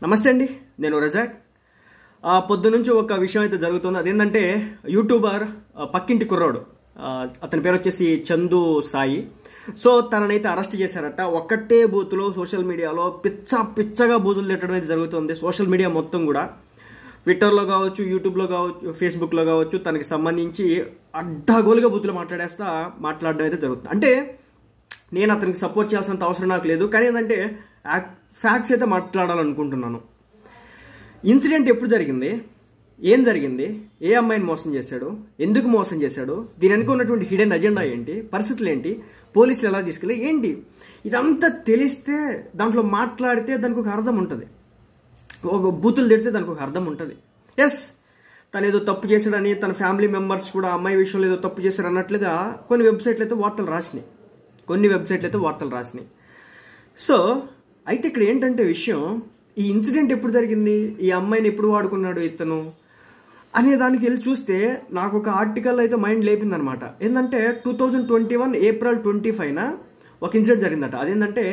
నమస్తే అండి, నేను రజాక్. పొద్దు నుంచి ఒక విషయం అయితే జరుగుతుంది. అదేంటంటే యూట్యూబర్ పక్కింటి కుర్రాడు, అతని పేరు వచ్చేసి చందు సాయి. సో తననైతే అరెస్ట్ చేశారట. ఒక్కటే బూత్లో సోషల్ మీడియాలో పిచ్చగా బూతులు తిట్టడం అయితే జరుగుతుంది. సోషల్ మీడియా మొత్తం కూడా, ట్విట్టర్లో కావచ్చు, యూట్యూబ్లో కావచ్చు, ఫేస్బుక్లో కావచ్చు, తనకి సంబంధించి అడ్డాగోలుగా బూతులు మాట్లాడడం అయితే జరుగుతుంది. అంటే నేను అతనికి సపోర్ట్ చేయాల్సినంత అవసరం నాకు లేదు, కానీ ఏంటంటే ఫ్యాక్ట్స్ అయితే మాట్లాడాలనుకుంటున్నాను. ఇన్సిడెంట్ ఎప్పుడు జరిగింది, ఏం జరిగింది, ఏ అమ్మాయిని మోసం చేశాడు, ఎందుకు మోసం చేశాడు, దీని వెనుక ఉన్నటువంటి హిడెన్ అజెండా ఏంటి, పరిస్థితులు ఏంటి, పోలీసులు ఎలా తీసుకెళ్ళి ఏంటి, ఇదంతా తెలిస్తే దాంట్లో మాట్లాడితే దానికి ఒక అర్థం ఉంటుంది. ఒక బూతులు తిడితే దానికి ఒక అర్థం ఉంటుంది. ఎస్, తను ఏదో తప్పు చేశాడని తన ఫ్యామిలీ మెంబర్స్ కూడా అమ్మాయి విషయంలో ఏదో తప్పు చేశాడు అన్నట్లుగా కొన్ని వెబ్సైట్లు అయితే వార్తలు రాసినాయి. సో అయితే ఇక్కడ ఏంటంటే విషయం, ఈ ఇన్సిడెంట్ ఎప్పుడు జరిగింది, ఈ అమ్మాయిని ఎప్పుడు వాడుకున్నాడు ఇతను అనే దానికి వెళ్ళి చూస్తే నాకు ఒక ఆర్టికల్ అయితే మైండ్ లేపిందనమాట. ఏంటంటే 2021 ఏప్రిల్ 25న ఒక ఇన్సిడెంట్ జరిగిందట. అదేంటంటే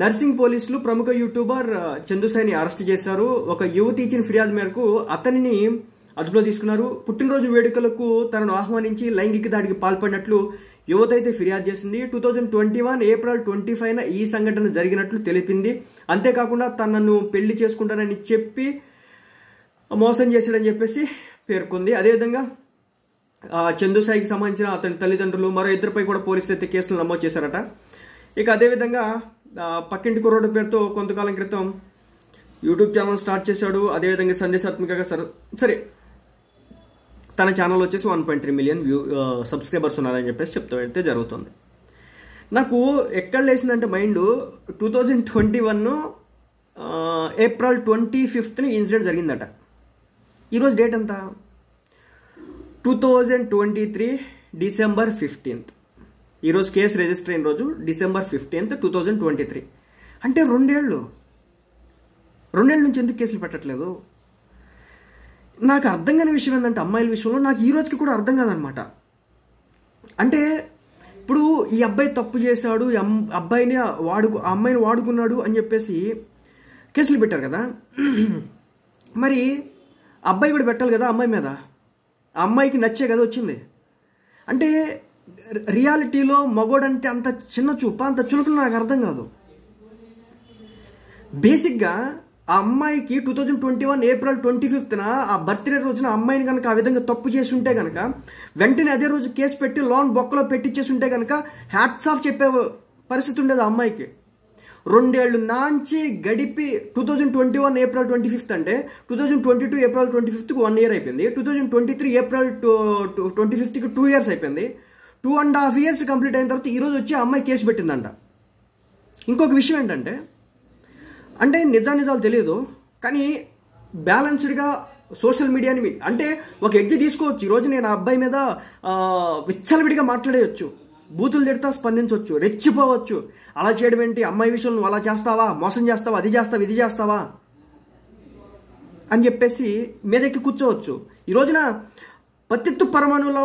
నర్సింగ్ పోలీసులు ప్రముఖ యూట్యూబర్ చందు సాయిని అరెస్ట్ చేశారు. ఒక యువతి ఇచ్చిన ఫిర్యాదు మేరకు అతనిని అదుపులో తీసుకున్నారు. పుట్టినరోజు వేడుకలకు తనను ఆహ్వానించి లైంగిక దాడికి పాల్పడినట్లు యువత అయితే ఫిర్యాదు చేసింది. 2021 ఏప్రిల్ 25న ఈ సంఘటన జరిగినట్లు తెలిపింది. అంతేకాకుండా తనను పెళ్లి చేసుకుంటానని చెప్పి మోసం చేశాడని చెప్పేసి పేర్కొంది. అదేవిధంగా చందు సాయికి సంబంధించిన అతని తల్లిదండ్రులు మరో ఇద్దరిపై కూడా పోలీసులు అయితే కేసులు నమోదు చేశారట. ఇక అదేవిధంగా పక్కింటి కుర్రోడు పేరుతో కొంతకాలం క్రితం యూట్యూబ్ ఛానల్ స్టార్ట్ చేశాడు. అదేవిధంగా సందేశాత్మకంగా సరే తన ఛానల్ వచ్చేసి 1.3 మిలియన్ సబ్స్క్రైబర్స్ ఉన్నారని చెప్పేసి చెప్తే జరుగుతుంది. నాకు ఎక్కడ లేసిందంటే మైండ్ 2021 ఏప్రిల్ 25న ఇన్సిడెంట్ జరిగిందట. ఈరోజు డేట్ ఎంత, 2023 డిసెంబర్ 15th. ఈరోజు కేసు రిజిస్టర్ అయిన రోజు డిసెంబర్ 15th 2023. అంటే రెండేళ్ల నుంచి ఎందుకు కేసులు పెట్టట్లేదు? నాకు అర్థం కాని విషయం ఏంటంటే అమ్మాయిల విషయంలో నాకు ఈ రోజుకి కూడా అర్థం కాదనమాట. అంటే ఇప్పుడు ఈ అబ్బాయి తప్పు చేశాడు, అమ్మాయిని వాడుకున్నాడు అని చెప్పేసి కేసులు పెట్టారు కదా, మరి అబ్బాయి కూడా పెట్టాలి కదా అమ్మాయి మీద. ఆ అమ్మాయికి నచ్చే కదా వచ్చింది. అంటే రియాలిటీలో మగోడంటే అంత చిన్న చూప, అంత చులకన నాకు అర్థం కాదు. బేసిక్గా ఆ అమ్మాయికి 2021 ఏప్రిల్ 25న ఆ బర్త్డే రోజున అమ్మాయిని కనుక ఆ విధంగా తప్పు చేసి ఉంటే కనుక వెంటనే అదే రోజు కేసు పెట్టి లోన్ బొక్కలో పెట్టించేసి ఉంటే కనుక హ్యాట్స్ ఆఫ్ చెప్పే పరిస్థితి ఉండేది ఆ అమ్మాయికి. 2 ఏళ్ళు నాంచి గడిపి 2021 ఏప్రిల్ 25th అంటే 2022 ఏప్రిల్ 25th 1 year అయిపోయింది. 2023 ఏప్రిల్ 25th 2 years అయిపోయింది. 2.5 years కంప్లీట్ అయిన తర్వాత ఈరోజు వచ్చి ఆ అమ్మాయి కేసు పెట్టిందంట. ఇంకొక విషయం ఏంటంటే, అంటే నిజాలు తెలియదు, కానీ బ్యాలెన్స్డ్గా సోషల్ మీడియాని అంటే ఒక ఎడ్జ్ తీసుకోవచ్చు. ఈరోజు నేను ఆ అబ్బాయి మీద విచ్చలవిడిగా మాట్లాడేయచ్చు, బూతులు తిడతా స్పందించవచ్చు, రెచ్చిపోవచ్చు. అలా చేయడం ఏంటి, అమ్మాయి విషయంలో నువ్వు అలా చేస్తావా, మోసం చేస్తావా, అది చేస్తావా, ఇది చేస్తావా అని చెప్పేసి మీదెక్కి కూర్చోవచ్చు. ఈ రోజున పత్తిత్తు పరమాణువులో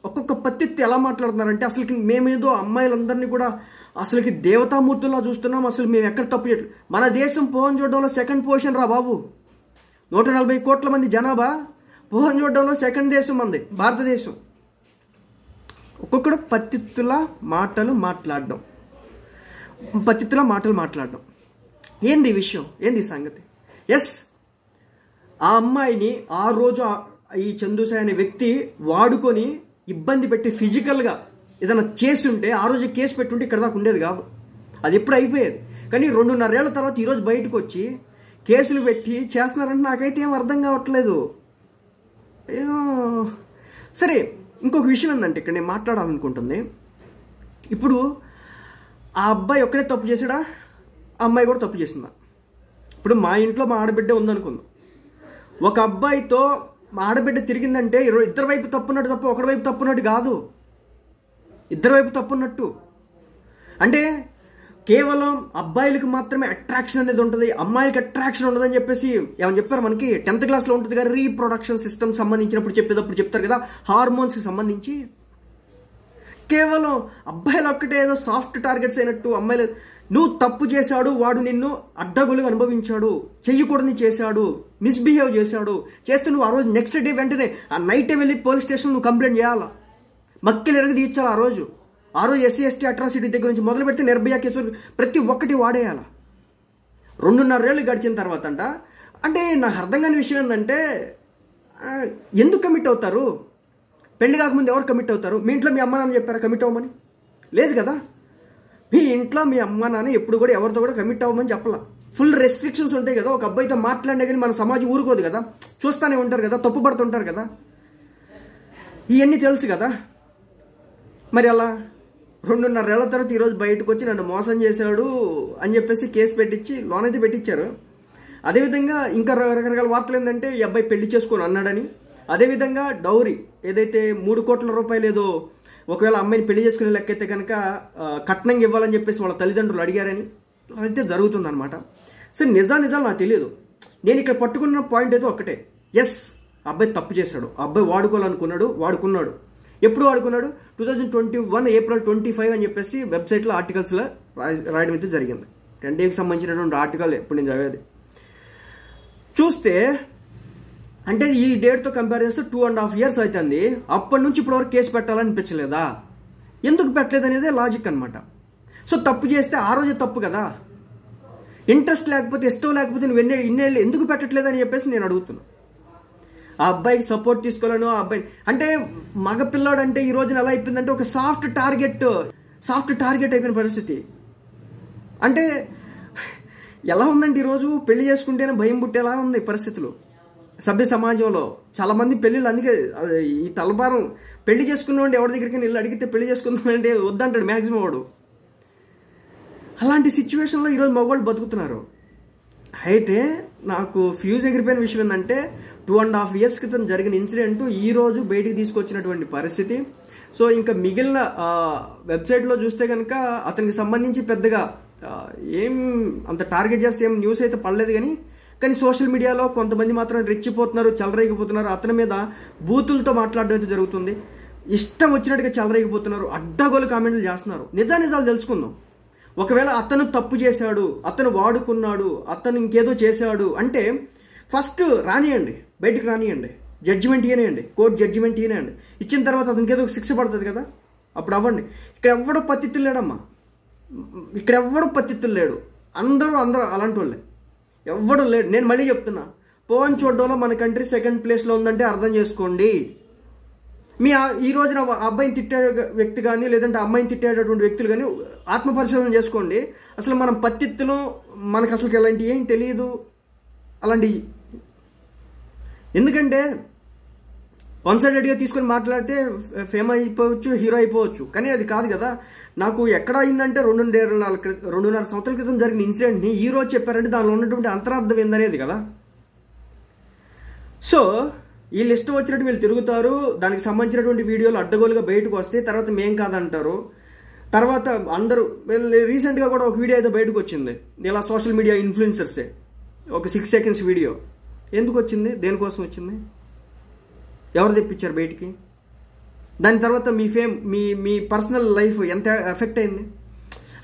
ఒక్కొక్క పత్తిత్తు ఎలా మాట్లాడుతున్నారంటే, అసలుకి మేమేదో అమ్మాయిలందరినీ కూడా అసలుకి దేవతామూర్తుల్లా చూస్తున్నాం, అసలు మేము ఎక్కడ తప్పు చేయట్లేదు. మన దేశం పోహన్ చూడడంలో 2nd పొజిషన్ రా బాబు. 140 కోట్ల మంది జనాభా, పోహన్ చూడడంలో 2nd దేశం మంది భారతదేశం. ఒక్కొక్కడు పత్తిత్తుల మాటలు మాట్లాడడం ఏంది విషయం, ఏంది సంగతి? ఎస్, ఆ అమ్మాయిని ఆ రోజు ఈ చందు సాయి అనే వ్యక్తి వాడుకొని ఇబ్బంది పెట్టి ఫిజికల్గా ఏదైనా చేసి ఉంటే ఆ రోజు కేసు పెట్టుంటే ఇక్కడ దాకా ఉండేది కాదు, అది ఎప్పుడు అయిపోయేది. కానీ 2.5 ఏళ్ల తర్వాత ఈరోజు బయటకు వచ్చి కేసులు పెట్టి చేస్తున్నారంటే నాకైతే ఏం అర్థం కావట్లేదు. సరే, ఇంకొక విషయం ఏంటంటే ఇక్కడ నేను మాట్లాడాలనుకుంటుంది, ఇప్పుడు ఆ అబ్బాయి ఒక్కడే తప్పు చేసాడా, ఆ అమ్మాయి కూడా తప్పు చేసిందా? ఇప్పుడు మా ఇంట్లో మా ఆడబిడ్డ ఉందనుకుందాం, ఒక అబ్బాయితో మా ఆడబిడ్డ తిరిగిందంటే ఇద్దరు వైపు తప్పున్నట్టు తప్ప ఒకటి వైపు తప్పున్నట్టు కాదు, ఇద్దరు వైపు తప్పున్నట్టు. అంటే కేవలం అబ్బాయిలకు మాత్రమే అట్రాక్షన్ అనేది ఉంటుంది, అమ్మాయిలకి అట్రాక్షన్ ఉండదని చెప్పేసి ఏమని చెప్పారు మనకి 10th క్లాస్లో ఉంటుంది కదా, రీప్రొడక్షన్ సిస్టమ్ సంబంధించినప్పుడు చెప్పేటప్పుడు చెప్తారు కదా, హార్మోన్స్కి సంబంధించి. కేవలం అబ్బాయిలు ఒక్కటే ఏదో సాఫ్ట్ టార్గెట్స్ అయినట్టు, అమ్మాయిలు నువ్వు తప్పు చేశాడు, వాడు నిన్ను అడ్డగోలుగా అనుభవించాడు, చెయ్యకూడని చేశాడు, మిస్బిహేవ్ చేశాడు, చేస్తే నువ్వు ఆ రోజు నెక్స్ట్ డే వెంటనే ఆ నైటే వెళ్ళి పోలీస్ స్టేషన్ నువ్వు కంప్లైంట్ చేయాలా, మక్కిలు ఎరగ తీర్చాలి. ఆ రోజు ఎస్సీ ఎస్టీ అట్రాసిటీ దగ్గర నుంచి మొదలు పెడితే నిర్భయ కేసు ప్రతి ఒక్కటి వాడేయాల. 2.5 ఏళ్ళు గడిచిన తర్వాత అంటే నాకు అర్థం కాని విషయం ఏంటంటే, ఎందుకు కమిట్ అవుతారు? పెళ్లి కాకముందు ఎవరు కమిట్ అవుతారు? మీ ఇంట్లో మీ అమ్మ నాన్న చెప్పారా కమిట్ అవ్వమని? లేదు కదా. మీ ఇంట్లో మీ అమ్మ నాన్న ఎప్పుడు కూడా ఎవరితో కూడా కమిట్ అవ్వమని చెప్పాల. ఫుల్ రెస్ట్రిక్షన్స్ ఉంటాయి కదా. ఒక అబ్బాయితో మాట్లాడినా కానీ మన సమాజం ఊరుకోదు కదా, చూస్తూనే ఉంటారు కదా, తప్పుపడుతుంటారు కదా, ఇవన్నీ తెలుసు కదా. మరి అలా 2.5 ఏళ్ల తర్వాత ఈరోజు బయటకు వచ్చి నన్ను మోసం చేశాడు అని చెప్పేసి కేసు పెట్టించి లోన్ అయితే పెట్టించారు. అదేవిధంగా ఇంకా రకరకాల వార్తలు ఏంటంటే ఈ అబ్బాయి పెళ్లి చేసుకొని అన్నాడని, అదేవిధంగా డౌరీ ఏదైతే 3 కోట్ల రూపాయలు ఏదో ఒకవేళ అమ్మాయిని పెళ్లి చేసుకునే లెక్కైతే కనుక కట్నంగా ఇవ్వాలని చెప్పేసి వాళ్ళ తల్లిదండ్రులు అడిగారని అయితే జరుగుతుందన్నమాట. సో నిజాలు నాకు తెలియదు. నేను ఇక్కడ పట్టుకున్న పాయింట్ అయితే ఒకటే, ఎస్ అబ్బాయి తప్పు చేశాడు, అబ్బాయి వాడుకోవాలనుకున్నాడు, వాడుకున్నాడు. ఎప్పుడు వాడుకున్నాడు? 2021 ఏప్రిల్ 25 అని చెప్పేసి వెబ్సైట్లో ఆర్టికల్స్లో రాయడం అయితే జరిగింది. 10 సంబంధించినటువంటి ఆర్టికల్ ఎప్పుడు నేను చదివేది చూస్తే అంటే ఈ డేట్తో కంపేర్ చేస్తే 2.5 years అవుతుంది. అప్పటి నుంచి ఇప్పటి వరకు కేసు పెట్టాలనిపించలేదా? ఎందుకు పెట్టలేదు అనేది లాజిక్ అనమాట. సో తప్పు చేస్తే ఆ రోజే తప్పు కదా. ఇంట్రెస్ట్ లేకపోతే, ఇష్టం లేకపోతే నువ్వు ఇన్నేళ్ళు ఎందుకు పెట్టట్లేదు అని చెప్పేసి నేను అడుగుతున్నా. ఆ అబ్బాయికి సపోర్ట్ తీసుకోలేను. ఆ అబ్బాయి అంటే మగపిల్లాడు అంటే ఈ రోజున ఎలా అయిపోయిందంటే ఒక సాఫ్ట్ టార్గెట్ అయిపోయిన పరిస్థితి. అంటే ఎలా ఉందంటే ఈరోజు పెళ్లి చేసుకుంటేనే భయం పుట్టేలా ఉంది పరిస్థితులు సభ్య సమాజంలో. చాలా మంది పెళ్లిళ్ళు అందుకే ఈ తలబారం పెళ్లి చేసుకున్నవాడు ఎవరి దగ్గరికి వెళ్ళి అడిగితే పెళ్లి చేసుకుందామంటే వద్దంటాడు మ్యాక్సిమం వాడు. అలాంటి సిచ్యువేషన్లో ఈరోజు మగవాళ్ళు బతుకుతున్నారు. అయితే నాకు ఫ్యూజ్ ఎగిరిపోయిన విషయం ఏంటంటే 2.5 years క్రితం జరిగిన ఇన్సిడెంట్ ఈ రోజు బయటికి తీసుకొచ్చినటువంటి పరిస్థితి. సో ఇంకా మిగిలిన వెబ్సైట్లో చూస్తే కనుక అతనికి సంబంధించి పెద్దగా ఏం అంత టార్గెట్ చేస్తే ఏం న్యూస్ అయితే పడలేదు. కానీ సోషల్ మీడియాలో కొంతమంది మాత్రం రెచ్చిపోతున్నారు, చెలరేగిపోతున్నారు. అతని మీద బూతులతో మాట్లాడడం అయితే జరుగుతుంది. ఇష్టం వచ్చినట్టుగా చెలరేగిపోతున్నారు, అడ్డగోలు కామెంట్లు చేస్తున్నారు. నిజాలు తెలుసుకుందాం. ఒకవేళ అతను తప్పు చేశాడు, అతను వాడుకున్నాడు, అతను ఇంకేదో చేశాడు అంటే ఫస్ట్ రానియండి, బయటకు రానియండి, జడ్జిమెంట్ ఇయనేయండి, కోర్టు జడ్జిమెంట్ ఇయనేయండి. ఇచ్చిన తర్వాత అతనికి ఏదో శిక్ష పడుతుంది కదా, అప్పుడు అవ్వండి. ఇక్కడ ఎవడో పత్తిత్తులు లేడమ్మా, ఇక్కడ ఎవడో పత్తిత్తులు లేడు. అందరూ అలాంటి వాళ్ళే, ఎవడు లేడు. నేను మళ్ళీ చెప్తున్నా, పోన్ చూడడంలో మన కంట్రీ 2nd ప్లేస్లో ఉందంటే అర్థం చేసుకోండి. ఈ రోజున అబ్బాయిని తిట్టే వ్యక్తి కానీ లేదంటే అమ్మాయిని తిట్టేటటువంటి వ్యక్తులు కానీ ఆత్మపరిశీలన చేసుకోండి. అసలు మనం పత్తిత్తులు మనకు అసలు అలాంటి ఏం తెలియదు. అలాంటి ఎందుకంటే వన్ సైడెడ్గా తీసుకొని మాట్లాడితే ఫేమ్ అయిపోవచ్చు, హీరో అయిపోవచ్చు. కానీ అది కాదు కదా. నాకు ఎక్కడ అయిందంటే 2.5 సంవత్సరాల క్రితం జరిగిన ఇన్సిడెంట్ని ఈ రోజు చెప్పారంటే దానిలో ఉన్నటువంటి అంతరార్థం ఏందనేది కదా. సో వీళ్ళు ఇష్టం వచ్చినట్టు వీళ్ళు తిరుగుతారు. దానికి సంబంధించినటువంటి వీడియోలు అడ్డగోలుగా బయటకు వస్తే తర్వాత మేం కాదంటారు. తర్వాత అందరూ రీసెంట్గా కూడా ఒక వీడియో అయితే బయటకు వచ్చింది. ఇలా సోషల్ మీడియా ఇన్ఫ్లుయెన్సర్సే ఒక 6 seconds వీడియో. ఎందుకు వచ్చింది? దేనికోసం వచ్చింది? ఎవరు తెప్పించారు బయటికి? దాని తర్వాత మీ ఫేమ్, మీ పర్సనల్ లైఫ్ ఎంత ఎఫెక్ట్ అయింది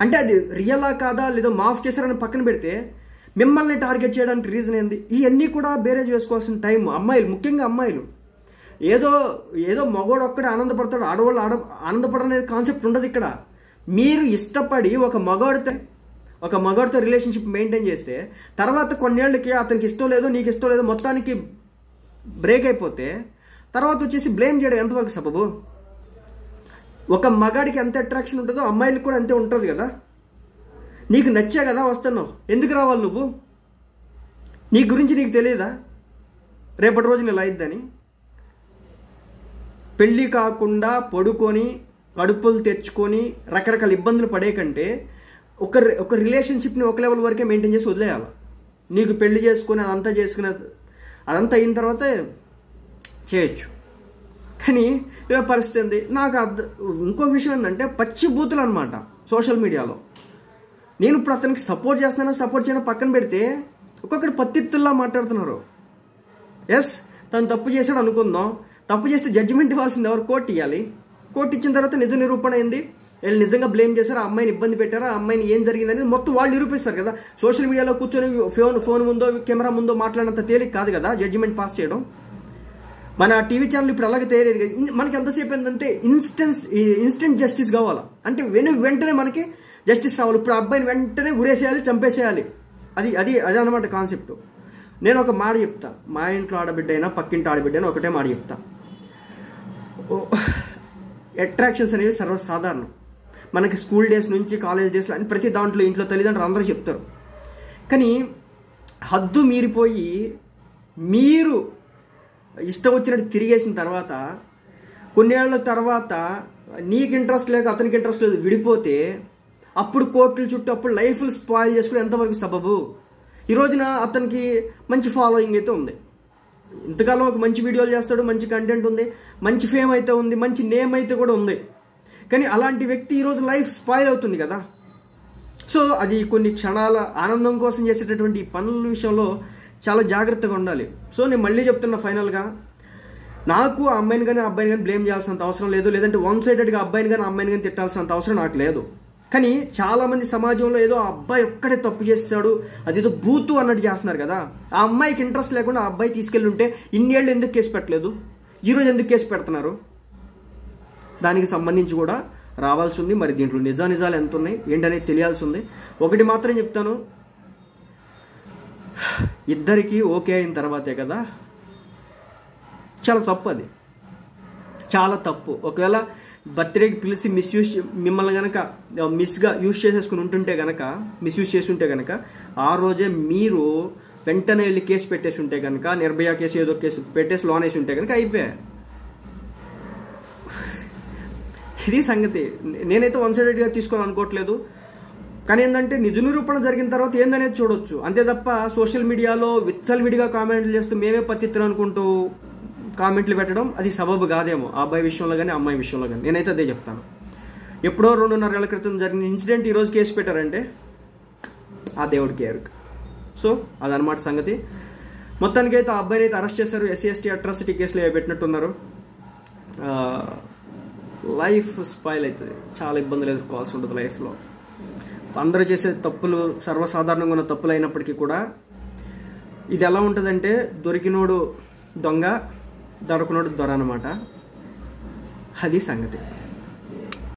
అంటే అది రియలా కాదా లేదో మాఫ్ చేశారని పక్కన పెడితే మిమ్మల్ని టార్గెట్ చేయడానికి రీజన్ ఏంది? ఇవన్నీ కూడా బేరేజ్ వేసుకోవాల్సిన టైం. అమ్మాయిలు, ముఖ్యంగా అమ్మాయిలు, ఏదో మగోడు ఒక్కడే ఆనందపడతాడు, ఆడవాళ్ళు ఆనందపడనే కాన్సెప్ట్ ఉండదు ఇక్కడ. మీరు ఇష్టపడి ఒక మగవాడితో రిలేషన్షిప్ మెయింటైన్ చేస్తే తర్వాత కొన్నేళ్ళకి అతనికి ఇష్టం లేదు, నీకు ఇష్టం లేదు, మొత్తానికి బ్రేక్ అయిపోతే తర్వాత వచ్చేసి బ్లేమ్ చేయడం ఎంతవరకు సబబు? ఒక మగాడికి ఎంత అట్రాక్షన్ ఉంటుందో అమ్మాయిలకు కూడా అంతే ఉంటుంది కదా. నీకు నచ్చే కదా వస్తున్నావు, ఎందుకు రావాలి నువ్వు? నీ గురించి నీకు తెలియదా రేపటి రోజున ఇలా అయిద్దని? పెళ్ళి కాకుండా పడుకొని కడుపులు తెచ్చుకొని రకరకాల ఇబ్బందులు పడే కంటే ఒక రిలేషన్షిప్ని ఒక లెవెల్ వరకే మెయింటైన్ చేసి వదిలేయాలి. నీకు పెళ్లి చేసుకుని అదంతా అయిన తర్వాత చేయొచ్చు. కానీ ఇలా పరిస్థితి ఏంది? నాకు ఇంకో విషయం ఏంటంటే పచ్చి బూతులు అనమాట సోషల్ మీడియాలో. నేను ఇప్పుడు అతనికి సపోర్ట్ చేయను పక్కన పెడితే ఒక్కొక్కటి పత్తిత్తుల్లా మాట్లాడుతున్నారు. ఎస్, తను తప్పు చేశాడు అనుకుందాం. తప్పు చేస్తే జడ్జిమెంట్ ఇవ్వాల్సింది ఎవరు? కోర్టు ఇవ్వాలి. కోర్టు ఇచ్చిన తర్వాత నిజ నిరూపణ అయింది, వీళ్ళు నిజంగా బ్లేమ్ చేశారు, ఆ అమ్మాయిని ఇబ్బంది పెట్టారు, ఆ అమ్మాయిని ఏం జరిగింది అనేది మొత్తం వాళ్ళు నిరూపిస్తారు కదా. సోషల్ మీడియాలో కూర్చొని ఫోన్ ముందో కెమెరా ముందో మాట్లాడినంత తేలిక కాదు కదా జడ్జిమెంట్ పాస్ చేయడం. మన టీవీ ఛానల్ ఇప్పుడు అలాగే తయారయ్యేది కదా. మనకి ఎంతసేపు ఏంటంటే ఇన్స్టెంట్ జస్టిస్ కావాలా, అంటే వెంటనే మనకి జస్టిస్ రావాలి. ఇప్పుడు అబ్బాయిని వెంటనే ఉరేసేయాలి, చంపేసేయాలి, అది అన్నమాట కాన్సెప్ట్. నేను ఒక మాట చెప్తా, మా ఇంట్లో ఆడబిడ్డ అయినా పక్కింటి ఆడబిడ్డ అయినా ఒకటే మాట చెప్తా, అట్రాక్షన్స్ అనేవి సర్వసాధారణం. మనకి స్కూల్ డేస్ నుంచి కాలేజ్ డేస్లో అని ప్రతి దాంట్లో ఇంట్లో తల్లిదండ్రులు అందరూ చెప్తారు. కానీ హద్దు మీరిపోయి మీరు ఇష్టం వచ్చినట్టు తిరిగేసిన తర్వాత కొన్నేళ్ల తర్వాత నీకు ఇంట్రెస్ట్ లేక అతనికి ఇంట్రెస్ట్ లేదు విడిపోతే అప్పుడు కోర్టుల చుట్టూ అప్పుడు లైఫ్లు స్పాయిల్ చేసుకుని ఎంతవరకు సబబు? ఈ రోజున అతనికి మంచి ఫాలోయింగ్ అయితే ఉంది, ఇంతకాలం ఒక మంచి వీడియోలు చేస్తాడు, మంచి కంటెంట్ ఉంది, మంచి ఫేమ్ అయితే ఉంది, మంచి నేమ్ అయితే కూడా ఉంది. కానీ అలాంటి వ్యక్తి ఈరోజు లైఫ్ స్పాయిల్ అవుతుంది కదా. సో అది కొన్ని క్షణాల ఆనందం కోసం చేసేటటువంటి ఈ పనుల విషయంలో చాలా జాగ్రత్తగా ఉండాలి. సో నేను మళ్ళీ చెప్తున్నా, ఫైనల్గా నాకు ఆ అమ్మాయిని కానీ అబ్బాయిని కానీ బ్లేమ్ చేయాల్సినంత అవసరం లేదు, లేదంటే వన్ సైడెడ్గా అబ్బాయిని కానీ అమ్మాయిని కానీ తిట్టాల్సినంత అవసరం నాకు లేదు. కానీ చాలామంది సమాజంలో ఏదో ఆ అబ్బాయి ఒక్కడే తప్పు చేస్తాడు, అదేదో బూతు అన్నట్టు చేస్తున్నారు కదా. ఆ అమ్మాయికి ఇంట్రెస్ట్ లేకుండా ఆ అబ్బాయి తీసుకెళ్ళి ఉంటే ఇన్నేళ్ళు ఎందుకు కేసు పెట్టలేదు, ఈరోజు ఎందుకు కేసు పెడుతున్నారు? దానికి సంబంధించి కూడా రావాల్సి ఉంది. మరి దీంట్లో నిజాలు ఎంత ఉన్నాయి ఏంటనేది తెలియాల్సి ఉంది. ఒకటి మాత్రం చెప్తాను, ఇద్దరికి ఓకే అయిన తర్వాతే కదా. చాలా తప్పు, అది చాలా తప్పు. ఒకవేళ బర్త్డేకి పిలిచి మిమ్మల్ని కనుక మిస్గా యూజ్ చేసేసుకుని ఉంటుంటే కనుక, మిస్యూజ్ చేసి ఉంటే కనుక ఆ రోజే మీరు వెంటనే వెళ్ళి కేసు పెట్టేసి ఉంటే కనుక, నిర్భయ కేసు ఏదో కేసు పెట్టేసి లోన్ వేసి ఉంటే కనుక అయిపోయా. ఇది సంగతి. నేనైతే వన్ సైడెడ్గా తీసుకోవాలనుకోవట్లేదు. కానీ ఏంటంటే నిజ నిరూపణ జరిగిన తర్వాత ఏందనేది చూడొచ్చు, అంతే తప్ప సోషల్ మీడియాలో విచ్చలవిడిగా కామెంట్లు చేస్తూ మేమే పత్తిత్తులు అనుకుంటూ కామెంట్లు పెట్టడం అది సబబు కాదేమో ఆ అబ్బాయి విషయంలో కానీ అమ్మాయి విషయంలో కానీ. నేనైతే అదే చెప్తాను. ఎప్పుడో 2.5 ఏళ్ల క్రితం జరిగిన ఇన్సిడెంట్ ఈరోజు కేసు పెట్టారంటే ఆ దేవుడికి ఎరుక. సో అదనమాట సంగతి. మొత్తానికైతే ఆ అబ్బాయిని అయితే అరెస్ట్ చేశారు, SC/ST అట్రాసిటీ కేసులో పెట్టినట్టున్నారు. లైఫ్ స్పాయిల్ అవుతుంది, చాలా ఇబ్బందులు ఎదుర్కోవాల్సి ఉంటుంది లైఫ్లో. అందరూ చేసే తప్పులు సర్వసాధారణంగా ఉన్న తప్పులు అయినప్పటికీ కూడా ఇది ఎలా ఉంటుందంటే దొరికినోడు దొంగ, దొరకనోడు దొర అన్నమాట. అది సంగతి.